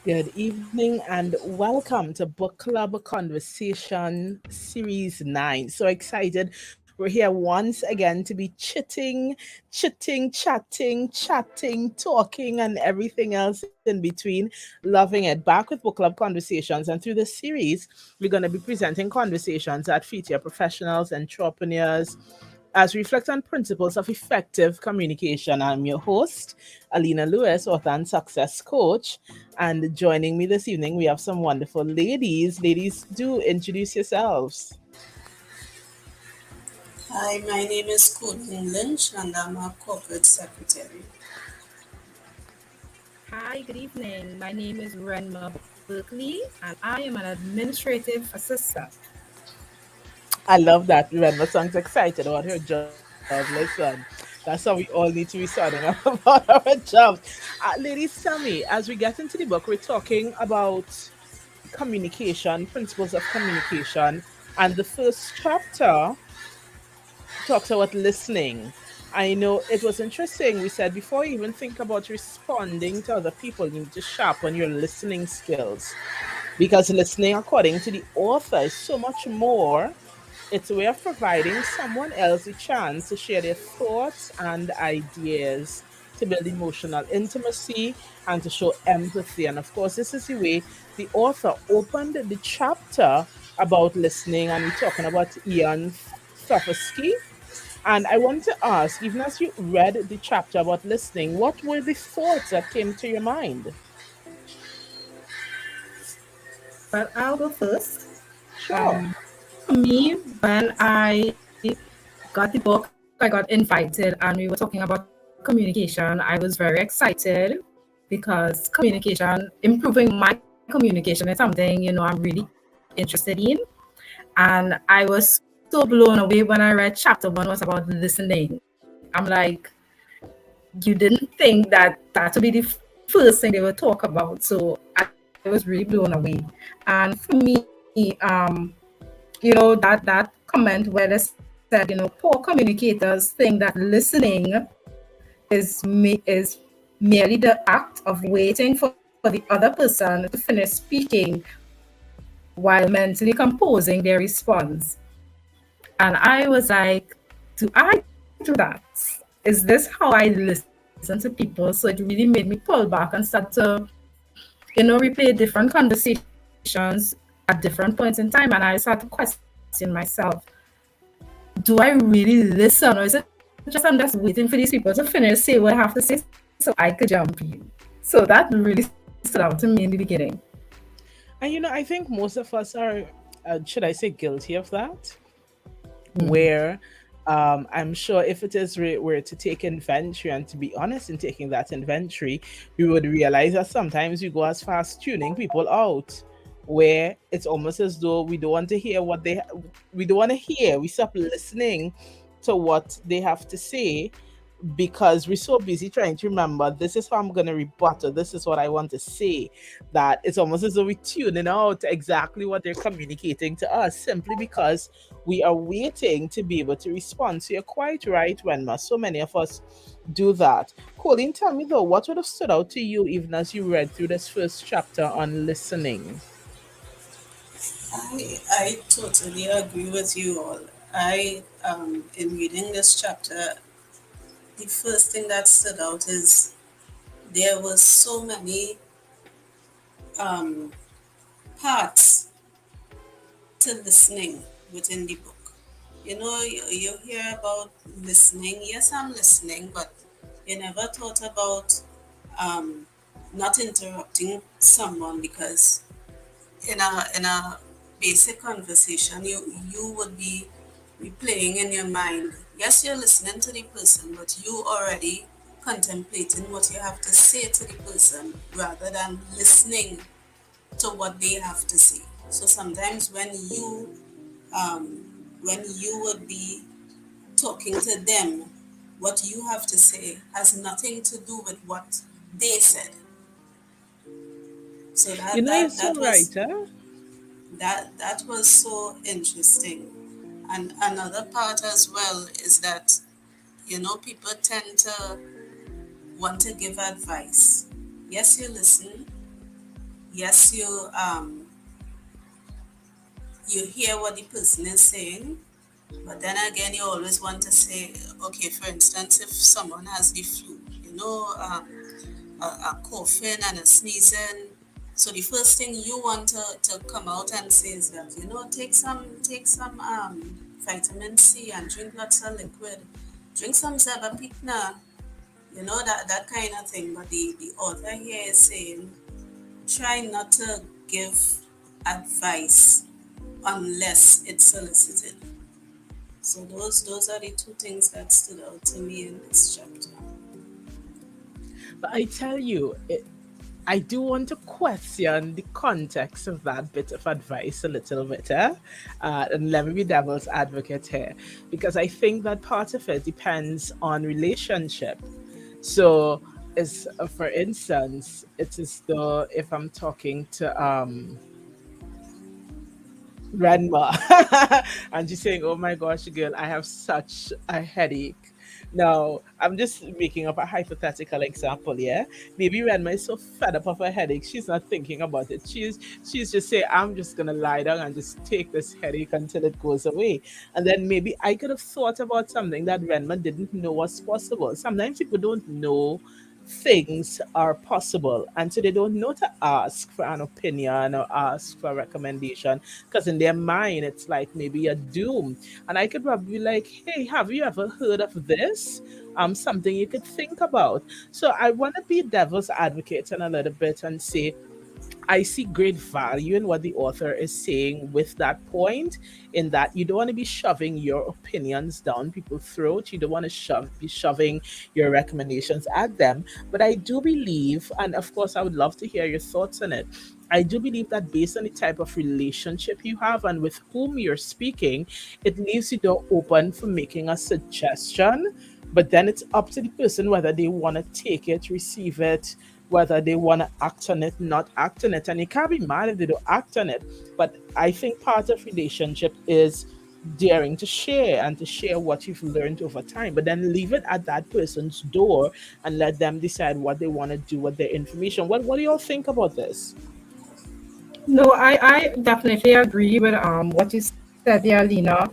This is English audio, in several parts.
Good evening and welcome to Book Club Conversation Series 9. So excited. We're here once again to be chatting, talking, and everything else in between. Loving it. Back with Book Club Conversations. And through this series, we're going to be presenting conversations that feature professionals, entrepreneurs, as we reflect on principles of effective communication. I'm your host, Alina Lewis, author and success coach. And joining me this evening, we have some wonderful ladies. Ladies, do introduce yourselves. Hi, my name is Courtney Lynch and I'm a corporate secretary. Hi, good evening. My name is Renma Berkeley, and I am an administrative assistant. I love that. Remember, sounds excited about her job. Listen, that's how we all need to be sounding about our jobs. Ladies, tell me, as we get into the book, we're talking about communication, principles of communication, and the first chapter talks about listening. I know it was interesting. We said before you even think about responding to other people, you need to sharpen your listening skills because listening, according to the author, is so much more. It's a way of providing someone else a chance to share their thoughts and ideas, to build emotional intimacy, and to show empathy. And of course, this is the way the author opened the chapter about listening, and we're talking about Ian Tuhovsky. And I want to ask, even as you read the chapter about listening, what were the thoughts that came to your mind? But I'll go first. Sure. For me, when I got the book, I got invited and we were talking about communication. I was very excited because improving my communication is something, I'm really interested in. And I was so blown away when I read chapter 1 was about listening. I'm like, you didn't think that would be the first thing they would talk about. So I was really blown away. And for me, that comment where they said, poor communicators think that listening is merely the act of waiting for the other person to finish speaking while mentally composing their response. And I was like, do I do that? Is this how I listen to people? So it really made me pull back and start to, replay different conversations at different points in time. And I started to question myself, do I really listen? Or is it just I'm just waiting for these people to finish, say what I have to say so I could jump in? So that really stood out to me in the beginning. And I think most of us are, should I say, guilty of that, Mm. where I'm sure if it is were to take inventory and to be honest in taking that inventory, we would realize that sometimes we go as far as tuning people out, where it's almost as though we don't want to hear we don't want to hear. We stop listening to what they have to say because we're so busy trying to remember this is how I'm going to rebut or this is what I want to say, that it's almost as though we're tuning out exactly what they're communicating to us simply because we are waiting to be able to respond. So you're quite right, Wenma. So many of us do that. Colleen, tell me though, what would have stood out to you even as you read through this first chapter on listening? I totally agree with you all. In reading this chapter, the first thing that stood out is there were so many um, parts to listening within the book. You hear about listening. Yes, I'm listening, but you never thought about um, not interrupting someone because in a basic conversation you would be replaying in your mind. Yes, you're listening to the person, but you already contemplating what you have to say to the person rather than listening to what they have to say. So sometimes when you would be talking to them, what you have to say has nothing to do with what they said. So You that know, you're that so that right, was huh? that was so interesting. And another part as well is that people tend to want to give advice. Yes, you listen. Yes, you hear what the person is saying, but then again, you always want to say, okay, for instance, if someone has the flu, a coughing and a sneezing, so the first thing you want to come out and say is that, take some vitamin C and drink lots of liquid, drink some Zabapitna, that kind of thing. But the author here is saying, try not to give advice unless it's solicited. So those are the two things that stood out to me in this chapter. But I tell you, I do want to question the context of that bit of advice a little bit, and let me be devil's advocate here, because I think that part of it depends on relationship. So, is for instance, it is though if I'm talking to grandma and she's saying, "Oh my gosh, girl, I have such a headache." Now, I'm just making up a hypothetical example, yeah? Maybe grandma is so fed up of her headache, she's not thinking about it. She's just saying, I'm just gonna lie down and just take this headache until it goes away. And then maybe I could have thought about something that grandma didn't know was possible. Sometimes people don't know things are possible, and so they don't know to ask for an opinion or ask for a recommendation, because in their mind it's like maybe a doom. And I could probably be like, hey, have you ever heard of this? Something you could think about. So I want to be devil's advocate and a little bit and say I see great value in what the author is saying with that point, in that you don't want to be shoving your opinions down people's throat. You don't want to be shoving your recommendations at them. But I do believe, and of course, I would love to hear your thoughts on it. I do believe that based on the type of relationship you have and with whom you're speaking, it leaves the door open for making a suggestion. But then it's up to the person whether they want to take it, receive it, whether they want to act on it, not act on it. And you can't be mad if they don't act on it. But I think part of relationship is daring to share and to share what you've learned over time, but then leave it at that person's door and let them decide what they want to do with their information. What do y'all think about this? No, I definitely agree with what you said there, Lena.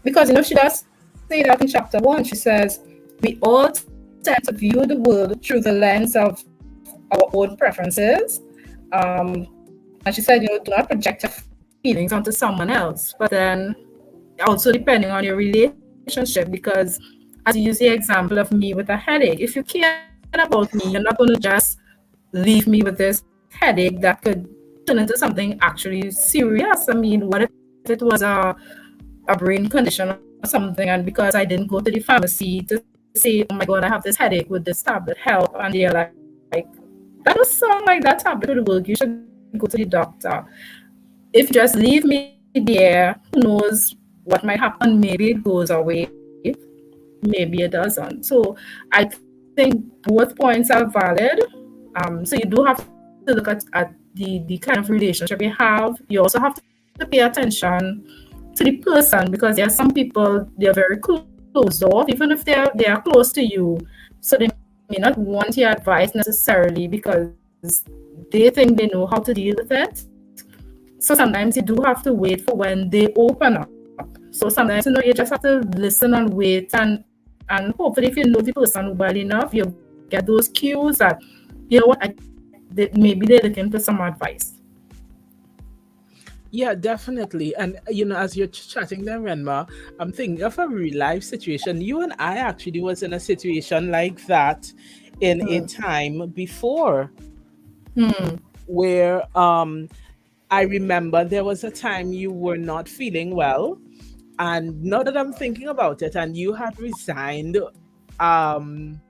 Because she does say that in chapter one. She says we all tend to view the world through the lens of our own preferences. Um, and she said, do not project your feelings onto someone else. But then also depending on your relationship, because as you use the example of me with a headache, if you care about me, you're not going to just leave me with this headache that could turn into something actually serious. I mean, what if it was a brain condition or something, and because I didn't go to the pharmacy to say, oh my God, I have this headache, would this tablet help? And they're like, that does sound like that tablet would work. You should go to the doctor. If you just leave me there, who knows what might happen? Maybe it goes away, maybe it doesn't. So I think both points are valid. So you do have to look at the kind of relationship you have. You also have to pay attention to the person because there are some people they're very closed off, even if they are close to you. So they may not want your advice necessarily because they think they know how to deal with it. So sometimes you do have to wait for when they open up. So sometimes you just have to listen and wait and hopefully if you know the person well enough, you get those cues that, you know what, maybe they're looking for some advice. Yeah, definitely. And as you're chatting there, Renma, I'm thinking of a real life situation. You and I actually was in a situation like that in a time before, where I remember there was a time you were not feeling well. And now that I'm thinking about it, and you had resigned, um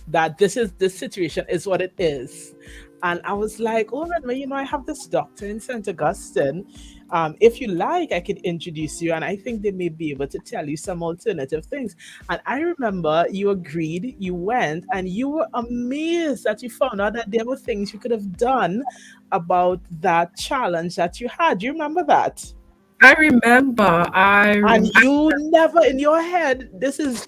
that this situation is what it is. And I was like, oh, Redma, I have this doctor in St. Augustine. If you like, I could introduce you, and I think they may be able to tell you some alternative things. And I remember you agreed, you went, and you were amazed that you found out that there were things you could have done about that challenge that you had. Do you remember that? I remember. And you never in your head, this is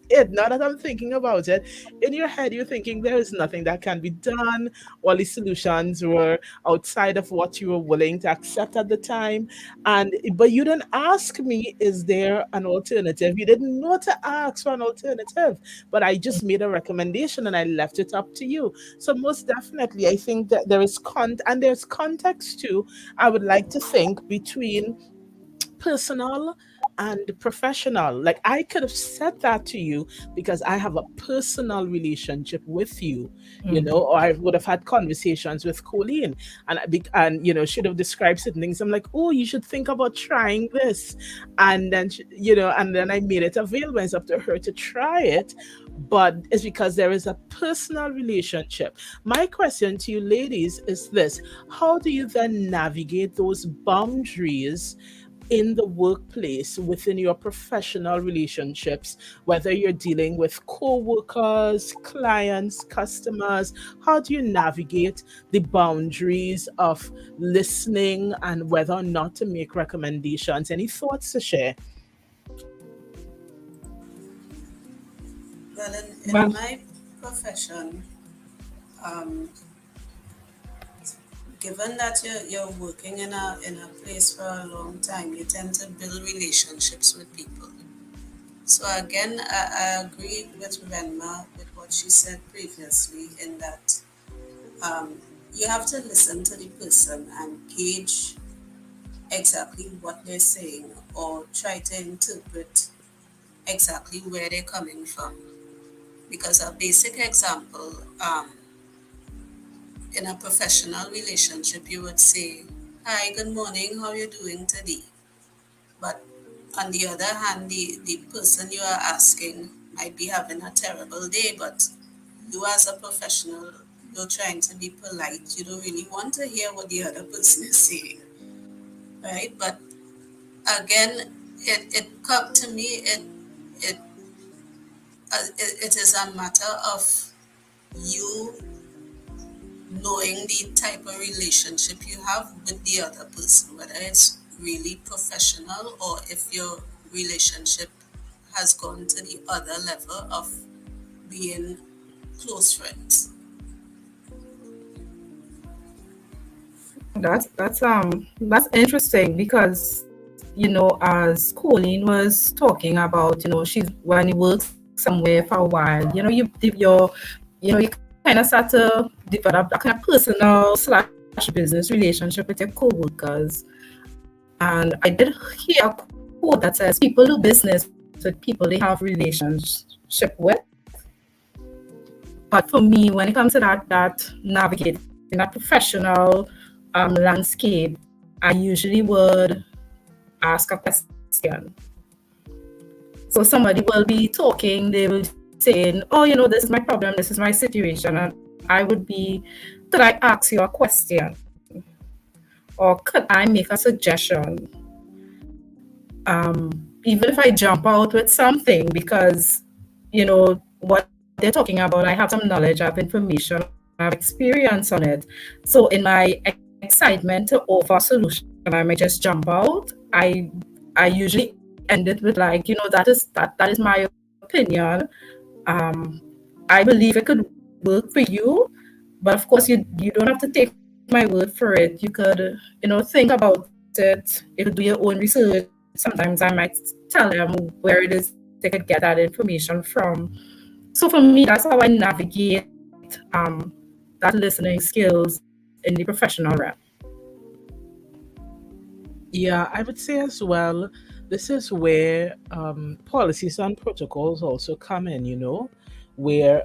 it. Now that I'm thinking about it, in your head you're thinking there is nothing that can be done. All the solutions were outside of what you were willing to accept at the time. And but you didn't ask me, is there an alternative? You didn't know to ask for an alternative. But I just made a recommendation and I left it up to you. So most definitely I think that there is and there's context too, I would like to think, between personal and professional. Like I could have said that to you because I have a personal relationship with you, or I would have had conversations with Colleen, and should have described certain things. I'm like, oh, you should think about trying this, and then and then I made it available. It's up to her to try it, but it's because there is a personal relationship. My question to you ladies is this: how do you then navigate those boundaries in the workplace, within your professional relationships, whether you're dealing with co-workers, clients, customers? How do you navigate the boundaries of listening and whether or not to make recommendations? Any thoughts to share? Well, in Well, my profession, um, given that you're working in a place for a long time, you tend to build relationships with people. So again, I agree with Renma with what she said previously in that um, you have to listen to the person and gauge exactly what they're saying or try to interpret exactly where they're coming from. Because a basic example, in a professional relationship, you would say, "Hi, good morning, how are you doing today?" But on the other hand, the person you are asking might be having a terrible day, but you as a professional, you're trying to be polite. You don't really want to hear what the other person is saying, right? But again, to me, it, it is a matter of you knowing the type of relationship you have with the other person, whether it's really professional or if your relationship has gone to the other level of being close friends. that's interesting because as Colleen was talking about, she's when you work somewhere for a while, you kind of start to develop that kind of personal slash business relationship with your co-workers. And I did hear a quote that says people do business with people they have relationship with. But for me, when it comes to that navigating that professional landscape, I usually would ask a question. So somebody will be talking, they will be saying, "Oh, this is my problem, this is my situation," and I would be, "Could I ask you a question, or could I make a suggestion?" Even if I jump out with something, because what they're talking about, I have some knowledge, I have information, I have experience on it. So in my excitement to offer a solution, I might just jump out. I usually end it with, like, that is my opinion. um I believe it could work for you, but of course you don't have to take my word for it. You could think about it. You could do your own research. Sometimes I might tell them where it is they could get that information from. So for me, that's how I navigate that listening skills in the professional realm. Yeah, I would say as well, this is where policies and protocols also come in, where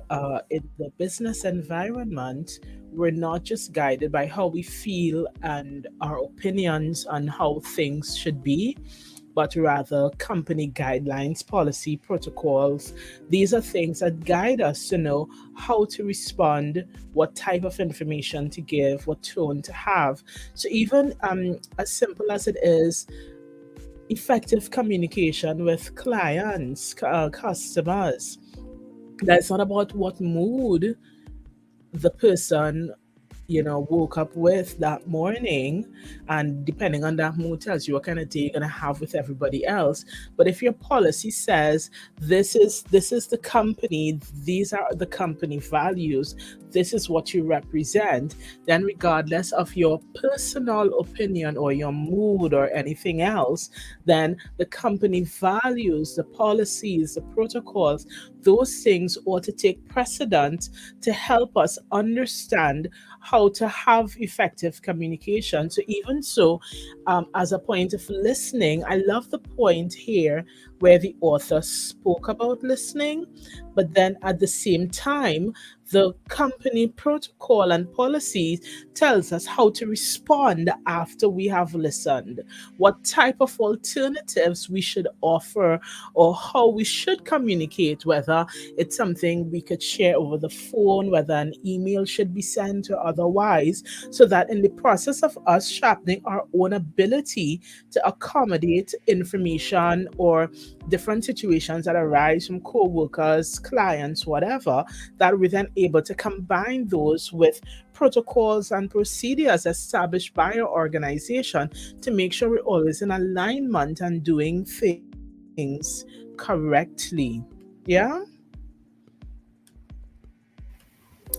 in the business environment, we're not just guided by how we feel and our opinions on how things should be, but rather company guidelines, policy, protocols. These are things that guide us to know how to respond, what type of information to give, what tone to have. So, even as simple as it is, effective communication with clients, customers. That's not about what mood the person woke up with that morning, and depending on that mood tells you what kind of day you're going to have with everybody else. But if your policy says this is the company, these are the company values, this is what you represent, then regardless of your personal opinion or your mood or anything else, then the company values, the policies, the protocols, those things ought to take precedent to help us understand how to have effective communication. So, even so, as a point of listening, I love the point here where the author spoke about listening, but then at the same time, the company protocol and policies tells us how to respond after we have listened, what type of alternatives we should offer, or how we should communicate, whether it's something we could share over the phone, whether an email should be sent or otherwise, so that in the process of us sharpening our own ability to accommodate information or different situations that arise from co-workers, clients, whatever, that we're then able to combine those with protocols and procedures established by our organization to make sure we're always in alignment and doing things correctly. Yeah?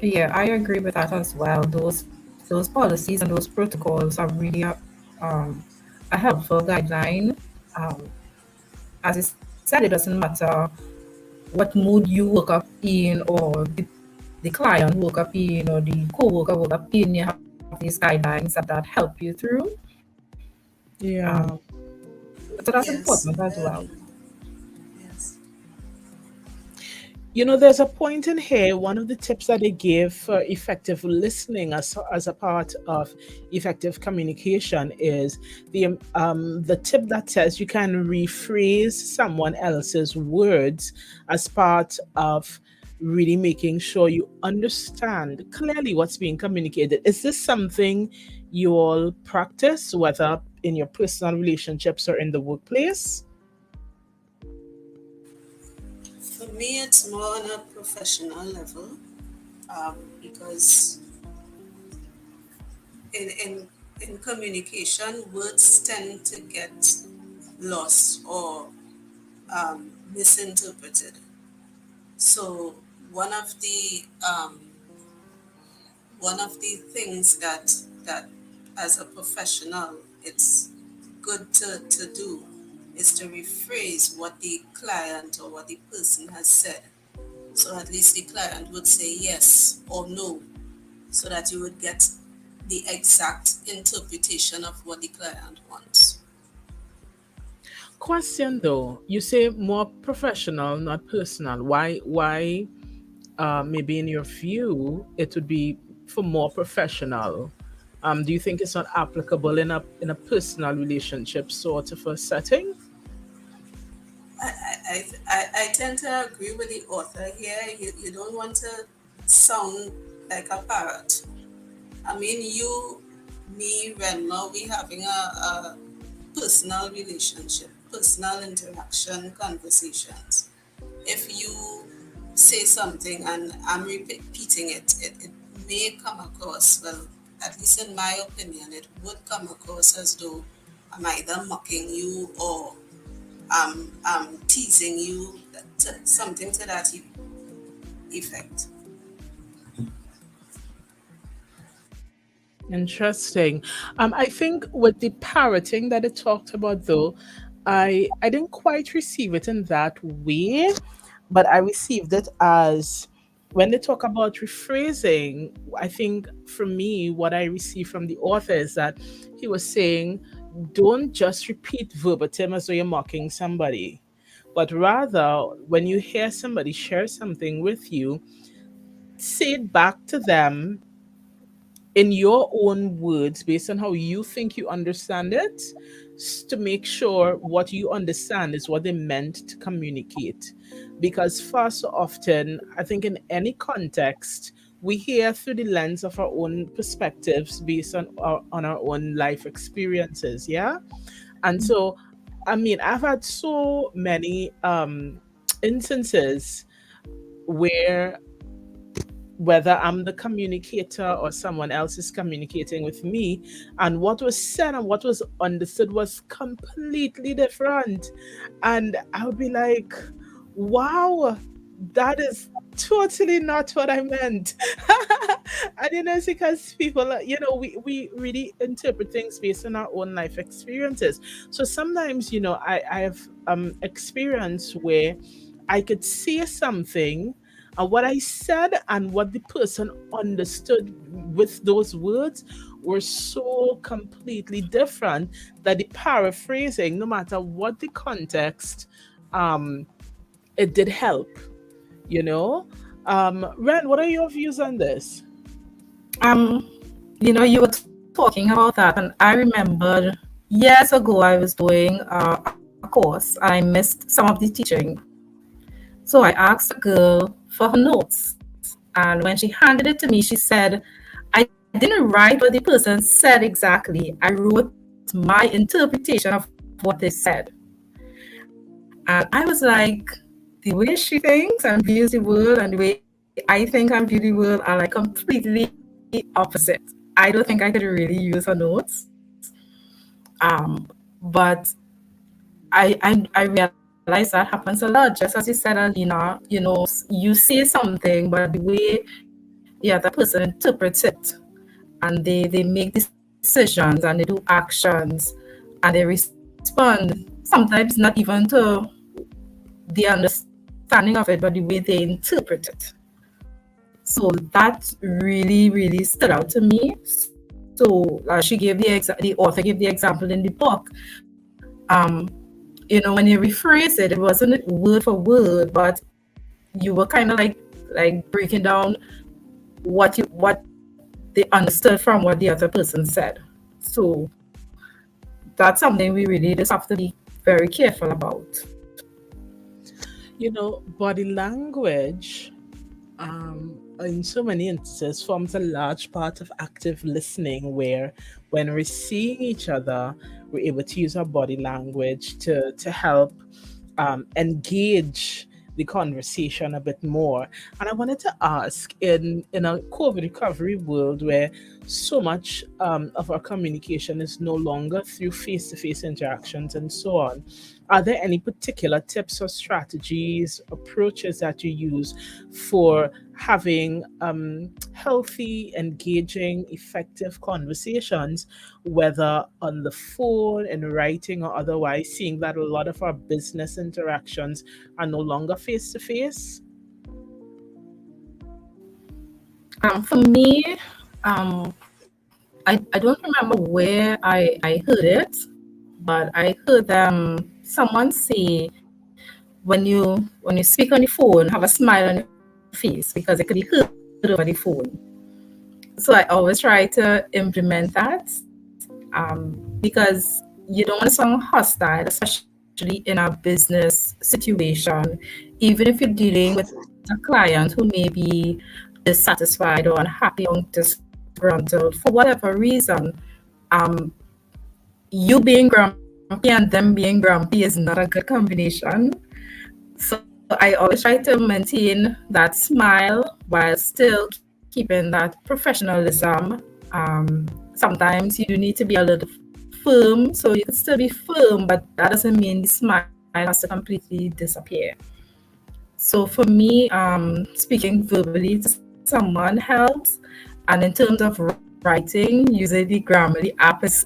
Yeah, I agree with that as well. Those policies and those protocols are really um, a helpful guideline. Um, as I said, it doesn't matter what mood you woke up in, or the client woke up in, or the co-worker woke up in. You have these guidelines that help you through. Um, Yeah. so that's Yes, important I as well. agree. Yes. There's a point in here. One of the tips that they give for effective listening as a part of effective communication is the tip that says you can rephrase someone else's words as part of really making sure you understand clearly what's being communicated. Is this something you all practice, whether in your personal relationships or in the workplace? For me, it's more on a professional level, because in, in, in communication, words tend to get lost or misinterpreted. So one of the um, one of the things that as a professional it's good to do is to rephrase what the client or what the person has said. So at least the client would say yes or no, so that you would get the exact interpretation of what the client wants. Question though, you say more professional, not personal. Why maybe in your view it would be for more professional? Do you think it's not applicable in a personal relationship sort of a setting? I tend to agree with the author here. You don't want to sound like a parrot. I mean, you, me, Renma, we having a personal relationship, personal interaction, conversations. If you say something and I'm repeating it may come across, well, at least in my opinion, it would come across as though I'm either mocking you or I'm teasing you, something to that effect. Interesting. I think with the parroting that it talked about, though, I didn't quite receive it in that way, but I received it as when they talk about rephrasing. I think for me, what I received from the author is that he was saying, don't just repeat verbatim as though you're mocking somebody, but rather when you hear somebody share something with you, say it back to them in your own words based on how you think you understand it. to make sure what you understand is what they meant to communicate. Because far so often, I think in any context, we hear through the lens of our own perspectives based on our own life experiences. Yeah. And so, I mean, I've had so many instances where whether I'm the communicator or someone else is communicating with me, and what was said and what was understood was completely different. And I would be like, wow, that is totally not what I meant. And it's because people, we really interpret things based on our own life experiences. So sometimes, I have experience where I could say something, and what I said and what the person understood with those words were so completely different that the paraphrasing, no matter what the context, um, it did help, you know? Ren, what are your views on this? Um, you were talking about that, and I remembered years ago I was doing a course and I missed some of the teaching. So I asked a girl for her notes, and when she handed it to me, she said, I didn't write what the person said exactly. I wrote my interpretation of what they said. And I was like, the way she thinks and views the world and the way I think and view the world are like completely opposite. I don't think I could really use her notes. But I realize that happens a lot. Just as you said, Alina, you say something, but the way the other person interprets it, and they make decisions and they do actions and they respond, sometimes not even to the understanding of it, but the way they interpret it. So that really, really stood out to me. So she gave the author gave the example in the book. When you rephrase it, it wasn't word for word, but you were kind of like breaking down what they understood from what the other person said. So that's something we really just have to be very careful about. Body language, in so many instances, forms a large part of active listening, where when we're seeing each other, we're able to use our body language to help engage the conversation a bit more. And I wanted to ask, in a COVID recovery world where so much of our communication is no longer through face to face interactions and so on, are there any particular tips or strategies, approaches that you use for having healthy, engaging, effective conversations, whether on the phone, in writing, or otherwise, seeing that a lot of our business interactions are no longer face to face? For me, um, I don't remember where I heard it, but I heard someone say when you speak on the phone, have a smile on your face because it could be heard over the phone. So I always try to implement that because you don't want to sound hostile, especially in a business situation, even if you're dealing with a client who may be dissatisfied or unhappy or disgruntled for whatever reason. Um, you being grumpy and them being grumpy is not a good combination. So I always try to maintain that smile while still keeping that professionalism. Sometimes you do need to be a little firm, so you could still be firm, but that doesn't mean the smile has to completely disappear. So for me, speaking verbally to someone helps. And in terms of writing, using the Grammarly app is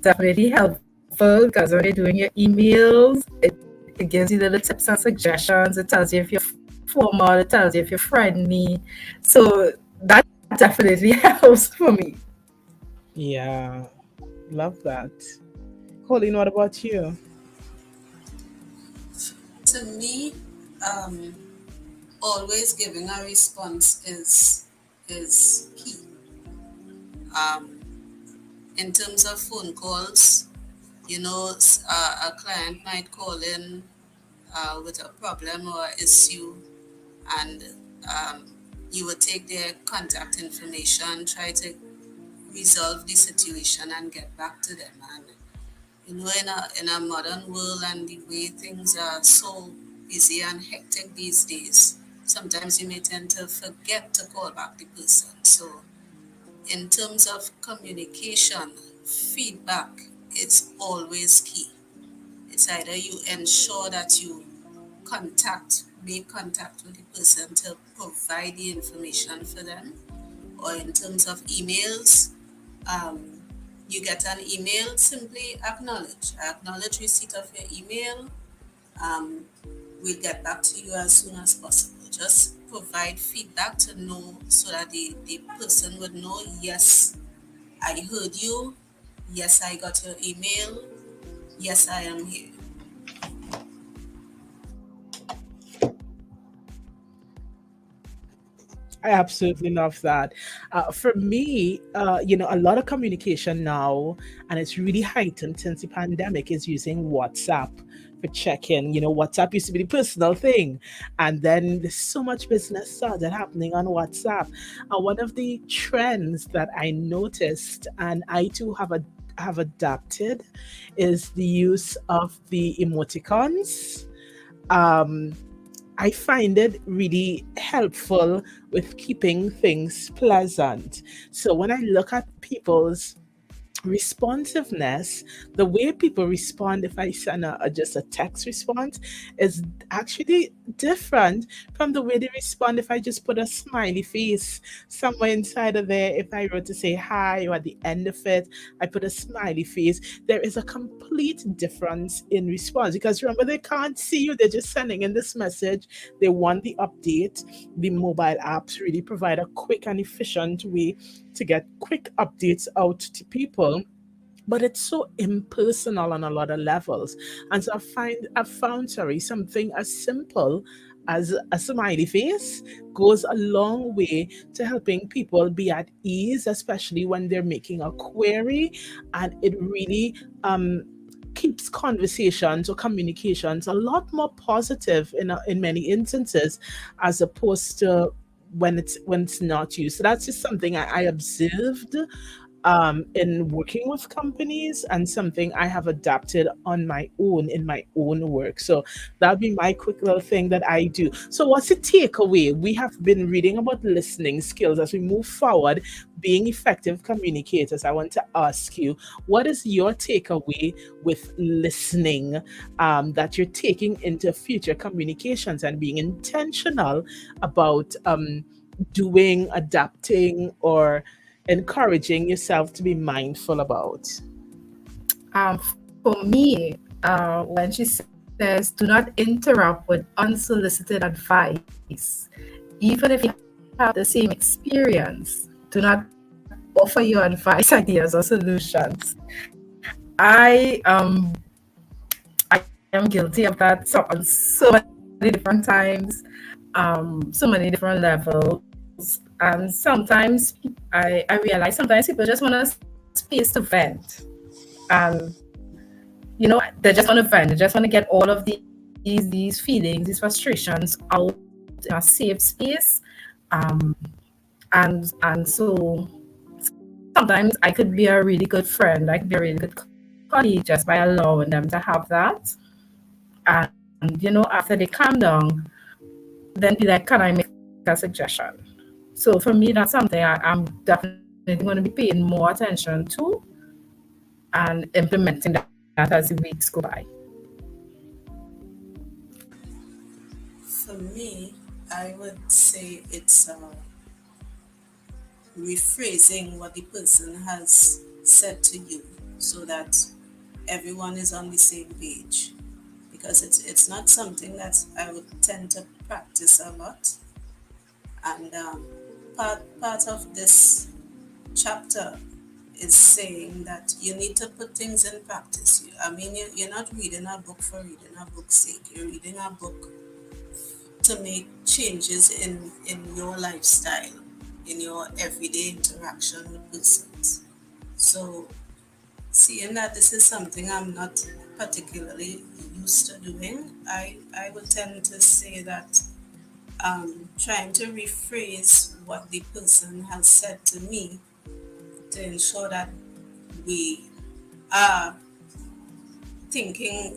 definitely helpful because when you're doing your emails, it gives you little tips and suggestions. It tells you if you're formal, it tells you if you're friendly. So that definitely helps for me. Yeah, love that. Colleen, what about you? To me, um, always giving a response is key. Um, in terms of phone calls, A client might call in with a problem or issue, and um, you would take their contact information, try to resolve the situation and get back to them. And in a modern world and the way things are so busy and hectic these days, sometimes you may tend to forget to call back the person. So in terms of communication, feedback is always key. It's either you ensure that you make contact with the person to provide the information for them, or in terms of emails, um, you get an email, simply acknowledge receipt of your email. um, we'll get back to you as soon as possible. Just provide feedback to know, so that the person would know, yes, I heard you, yes, I got your email, yes, I am here. I absolutely love that. For me, a lot of communication now, and it's really heightened since the pandemic, is using WhatsApp for check-in. WhatsApp used to be the personal thing, and then there's so much business started happening on WhatsApp. One of the trends that I noticed, and I too have adapted, is the use of the emoticons. Um, I find it really helpful with keeping things pleasant. So when I look at people's responsiveness, the way people respond if I send just a text response is actually different from the way they respond if I just put a smiley face somewhere inside of there. If I wrote to say hi, or at the end of it I put a smiley face, there is a complete difference in response, because remember, they can't see you, they're just sending in this message. They want the update. The mobile apps really provide a quick and efficient way to get quick updates out to people, but it's so impersonal on a lot of levels. And so I found, sorry, something as simple as a smiley face goes a long way to helping people be at ease, especially when they're making a query. And it really keeps conversations or communications a lot more positive in many instances, as opposed to when it's not used. So that's just something I observed in working with companies, and something I have adapted on my own in my own work. So that'd be my quick little thing that I do. So what's the takeaway? We have been reading about listening skills as we move forward, being effective communicators. I want to ask you, what is your takeaway with listening, that you're taking into future communications and being intentional about doing, adapting, or encouraging yourself to be mindful about? For me, when she says, do not interrupt with unsolicited advice, even if you have the same experience, do not offer your advice, ideas, or solutions. I I am guilty of that on so many different times, so many different levels, and sometimes I realize sometimes people just want a space to vent, and they just want to vent. They just want to get all of these feelings, these frustrations out in a safe space. Um, and so sometimes I could be a really good friend, I could be a really good colleague just by allowing them to have that. And after they calm down, then be like, can I make a suggestion? So for me, that's something I'm definitely going to be paying more attention to and implementing that as the weeks go by. For me, I would say it's rephrasing what the person has said to you, so that everyone is on the same page, because it's not something that I would tend to practice a lot. And part of this chapter is saying that you need to put things in practice. I mean, you're not reading a book for reading a book's sake. You're reading a book to make changes in your lifestyle, in your everyday interaction with persons. So Seeing that this is something I'm not particularly used to doing, I would tend to say that trying to rephrase what the person has said to me to ensure that we are thinking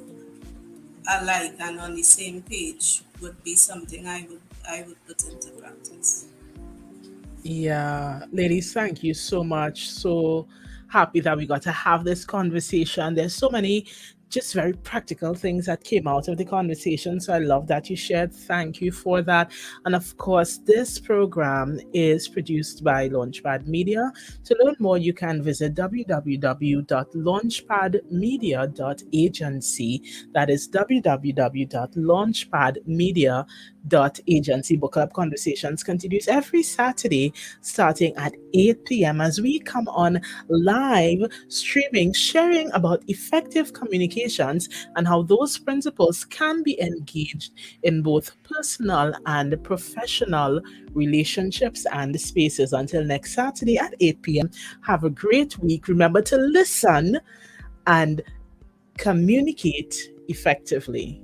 alike and on the same page would be something I would put into practice. Yeah, ladies, thank you so much. So happy that we got to have this conversation. There's so many just very practical things that came out of the conversation. So I love that you shared. Thank you for that. And of course, this program is produced by Launchpad Media. To learn more, you can visit www.launchpadmedia.agency. That is www.launchpadmedia.agency. Book Club Conversations continues every Saturday starting at 8 p.m. as we come on live streaming, sharing about effective communications and how those principles can be engaged in both personal and professional relationships and spaces. Until next Saturday at 8 p.m., have a great week. Remember to listen and communicate effectively.